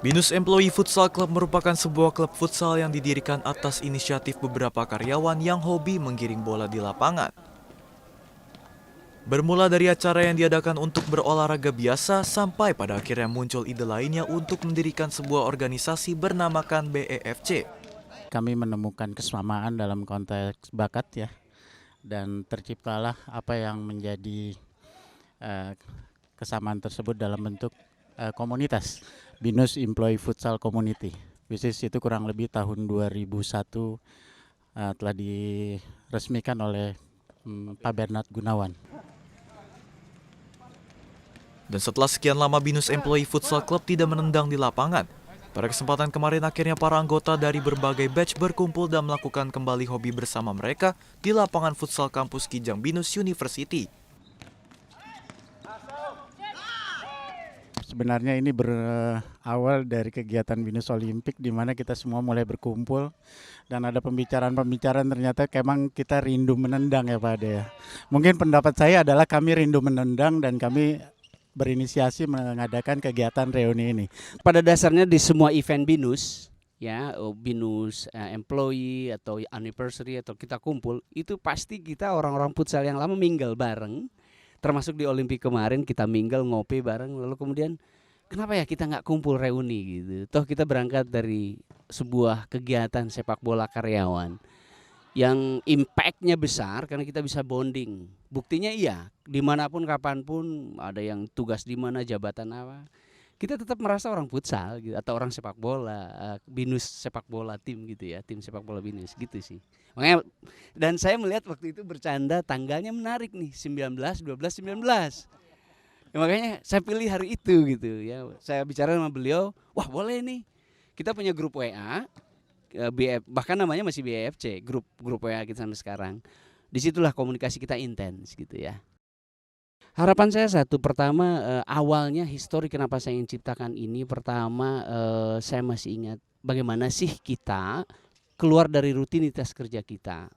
Binus Employee Futsal Club merupakan sebuah klub futsal yang didirikan atas inisiatif beberapa karyawan yang hobi menggiring bola di lapangan. Bermula dari acara yang diadakan untuk berolahraga biasa sampai pada akhirnya muncul ide lainnya untuk mendirikan sebuah organisasi bernamakan BEFC. Kami menemukan kesamaan dalam konteks bakat ya, dan terciptalah apa yang menjadi kesamaan tersebut dalam bentuk komunitas Binus Employee Futsal Community. Bisnis itu kurang lebih tahun 2001 telah diresmikan oleh Pak Bernard Gunawan. Dan setelah sekian lama Binus Employee Futsal Club tidak menendang di lapangan, pada kesempatan kemarin akhirnya para anggota dari berbagai batch berkumpul dan melakukan kembali hobi bersama mereka di lapangan futsal kampus Kijang Binus University. Sebenarnya ini berawal dari kegiatan Binus Olimpik di mana kita semua mulai berkumpul dan ada pembicaraan ternyata memang kita rindu menendang ya Pak Ade ya. Mungkin pendapat saya adalah kami rindu menendang dan kami berinisiasi mengadakan kegiatan reuni ini. Pada dasarnya di semua event Binus, ya Binus employee atau anniversary atau kita kumpul, itu pasti kita orang-orang futsal yang lama mingle bareng. Termasuk di Olimpik kemarin kita mingle ngopi bareng, lalu kemudian kenapa ya kita nggak kumpul reuni gitu. Toh kita berangkat dari sebuah kegiatan sepak bola karyawan yang impactnya besar karena kita bisa bonding. Buktinya iya, dimanapun kapanpun ada yang tugas di mana jabatan apa, kita tetap merasa orang futsal gitu, atau orang sepak bola, Binus sepak bola tim gitu ya, tim sepak bola Binus gitu sih. Makanya dan saya melihat waktu itu bercanda tanggalnya menarik nih 19, 12, 19. Ya, makanya saya pilih hari itu gitu ya. Saya bicara sama beliau, wah boleh nih. Kita punya grup WA, bahkan namanya masih BFC, grup WA kita sampai sekarang. Disitulah komunikasi kita intens gitu ya. Harapan saya satu, pertama awalnya histori kenapa saya ingin ciptakan ini. Pertama saya masih ingat bagaimana sih kita keluar dari rutinitas kerja kita.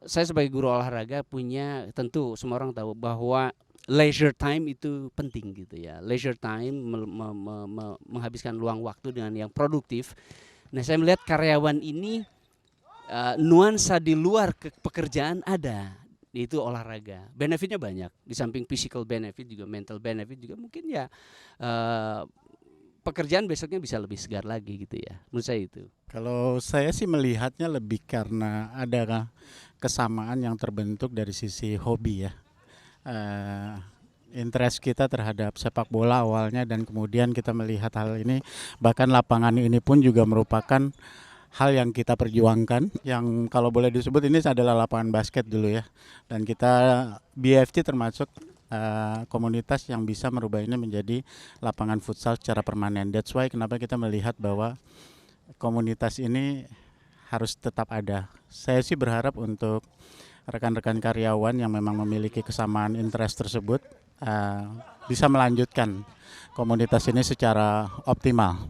Saya sebagai guru olahraga punya, tentu semua orang tahu bahwa leisure time itu penting gitu ya. Leisure time menghabiskan luang waktu dengan yang produktif. Nah saya melihat karyawan ini nuansa di luar pekerjaan ada, yaitu olahraga. Benefitnya banyak, di samping physical benefit juga mental benefit juga mungkin ya pekerjaan besoknya bisa lebih segar lagi gitu ya. Menurut saya itu. Kalau saya sih melihatnya lebih karena ada kesamaan yang terbentuk dari sisi hobi ya. Interest kita terhadap sepak bola awalnya dan kemudian kita melihat hal ini, bahkan lapangan ini pun juga merupakan hal yang kita perjuangkan, yang kalau boleh disebut ini adalah lapangan basket dulu ya, dan kita BFC termasuk komunitas yang bisa merubah ini menjadi lapangan futsal secara permanen. That's why kenapa kita melihat bahwa komunitas ini harus tetap ada. Saya sih berharap untuk rekan-rekan karyawan yang memang memiliki kesamaan interest tersebut bisa melanjutkan komunitas ini secara optimal.